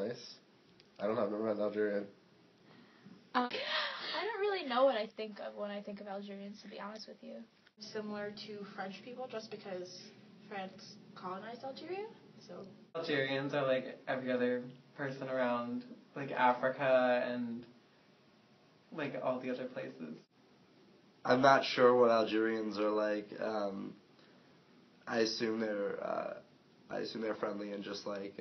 nice. I don't have never met an Algerian. I don't really know what I think of when I think of Algerians, to be honest with you. Similar to French people, just because France colonized Algeria. So Algerians are like every other person around like Africa and like all the other places. I'm not sure what Algerians are like. I assume they're friendly and just like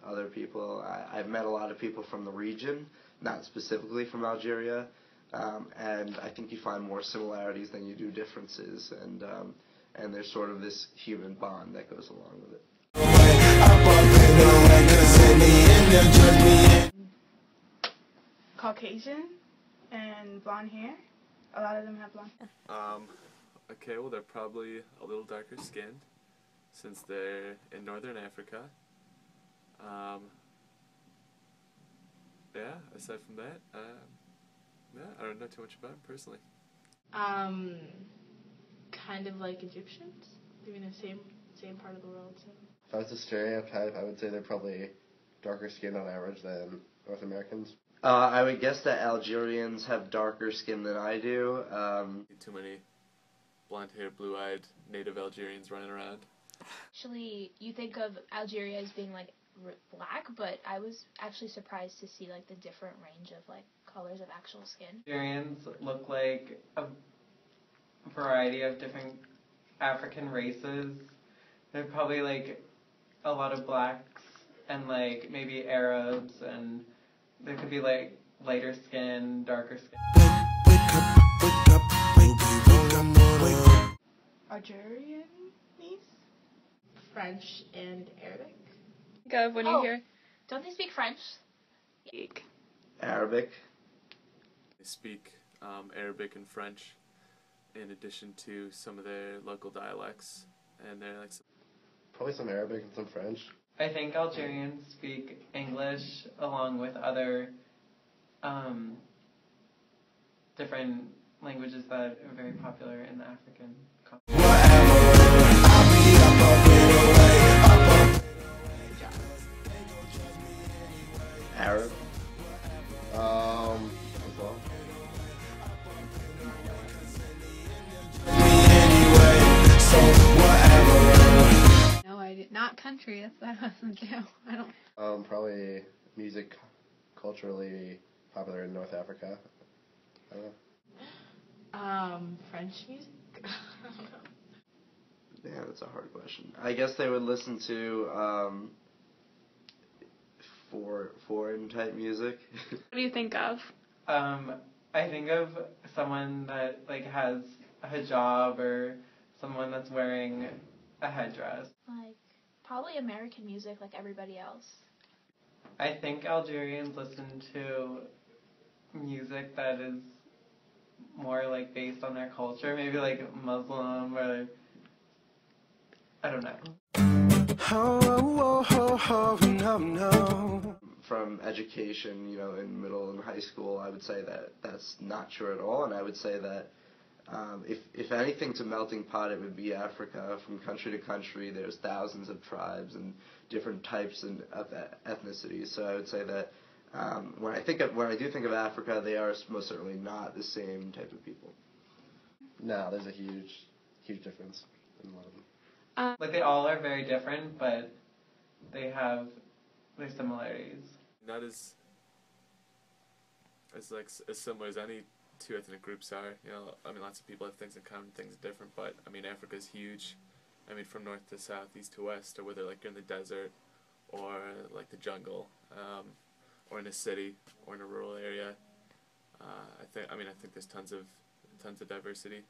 other people. I've met a lot of people from the region, not specifically from Algeria, and I think you find more similarities than you do differences, and there's sort of this human bond that goes along with it. Caucasian and blonde hair. A lot of them have blonde hair. Okay, well, they're probably a little darker skinned since they're in northern Africa. Yeah, aside from that, yeah, I don't know too much about them personally. Kind of like Egyptians, living in the same part of the world. So. If I was to stereotype, I would say they're probably darker skinned on average than North Americans. I would guess that Algerians have darker skin than I do. Too many blonde-haired, blue-eyed native Algerians running around. Actually, you think of Algeria as being like black, but I was actually surprised to see like the different range of like colors of actual skin. Algerians look like a variety of different African races. They're probably like a lot of blacks and like maybe Arabs, and there could be like lighter skin, darker skin. Algerian, French and Arabic. Think of when you hear. Don't they speak French? Arabic. They speak Arabic and French in addition to some of their local dialects, and they're like Probably some Arabic and some French. I think Algerians speak English along with other different languages that are very popular in the African continent. Arab. As well. No, I did not country. That wasn't do. I don't. Probably music culturally popular in North Africa. I don't know. French music. Yeah, that's a hard question. I guess they would listen to foreign type music. What do you think of? I think of someone that like has a hijab or someone that's wearing a headdress. Like probably American music, like everybody else. I think Algerians listen to music that is more like based on their culture, maybe like Muslim or I don't know. No. From education, you know, in middle and high school, I would say that that's not true at all, and I would say that if anything's a melting pot, it would be Africa. From country to country, there's thousands of tribes and different types of ethnicities. So I would say that when I do think of Africa, they are most certainly not the same type of people. No, there's a huge difference in a lot of them. Like they all are very different, but they have their similarities. not as similar as any two ethnic groups are. You know, I mean, lots of people have things in common, things different, but I mean, Africa's huge. I mean, from north to south, east to west, or whether like you're in the desert, or like the jungle, or in a city, or in a rural area. I think there's tons of diversity.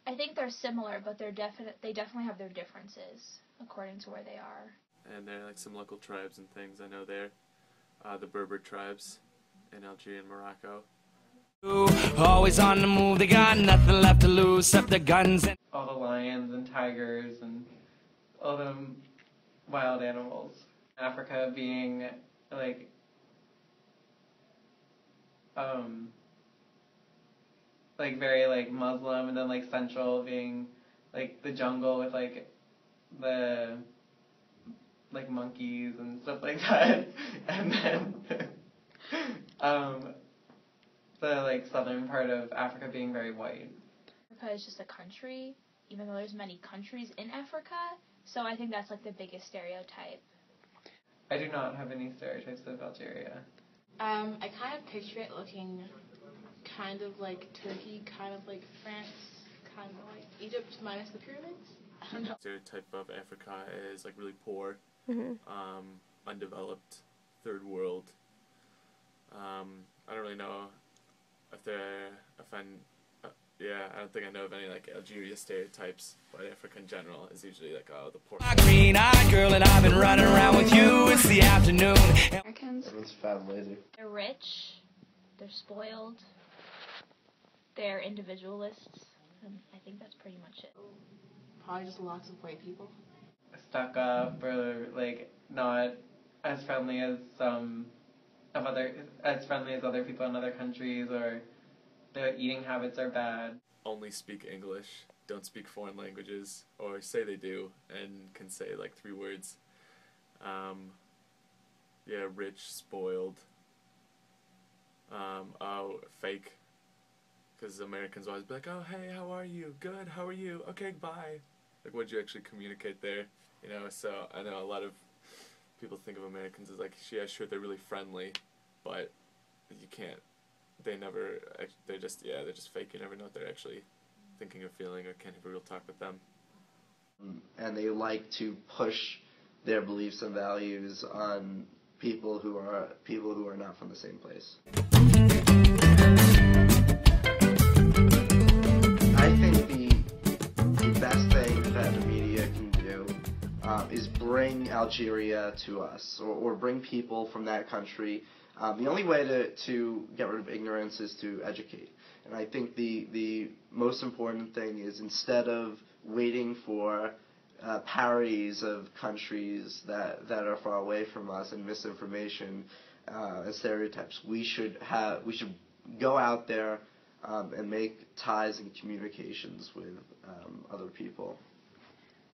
I think they're similar, but they definitely have their differences according to where they are. And there are like some local tribes and things. I know they're the Berber tribes in Algeria and Morocco. Always on the move, they got nothing left to lose except their guns. All the lions and tigers and all the wild animals. Africa being like very like Muslim, and then like central being like the jungle with like the like monkeys and stuff like that. And then the like southern part of Africa being very white. Africa is just a country, even though there's many countries in Africa. So I think that's like the biggest stereotype. I do not have any stereotypes of Algeria. I kind of picture it looking kind of like Turkey, kind of like France, kind of like Egypt minus the pyramids. I don't know. Stereotype of Africa is like really poor, Mhm. Undeveloped, third world. I don't really know if I don't think I know of any like Algeria stereotypes, but Africa in general is usually like, oh, the poor. Green-eyed girl and I've been running around with you. It's the afternoon. Americans. Everyone's fat and lazy. They're rich, they're spoiled, they're individualists, and I think that's pretty much it. Probably just lots of white people. Stuck up or like not as friendly as other people in other countries, or their eating habits are bad. Only speak English, don't speak foreign languages, or say they do and can say like 3 words. Yeah, rich, spoiled. Oh, fake. Because Americans always be like, oh, hey, how are you? Good, how are you? Okay, bye. Like, what'd you actually communicate there? You know, so I know a lot of people think of Americans as like, yeah, sure, they're really friendly, but you can't. They're just fake. You never know what they're actually thinking or feeling, or can't have a real talk with them. And they like to push their beliefs and values on people who are not from the same place. I think the best thing that the media can do is bring Algeria to us, or bring people from that country. The only way to get rid of ignorance is to educate. And I think the most important thing is, instead of waiting for parodies of countries that are far away from us and misinformation and stereotypes, we should go out there and make ties and communications with other people.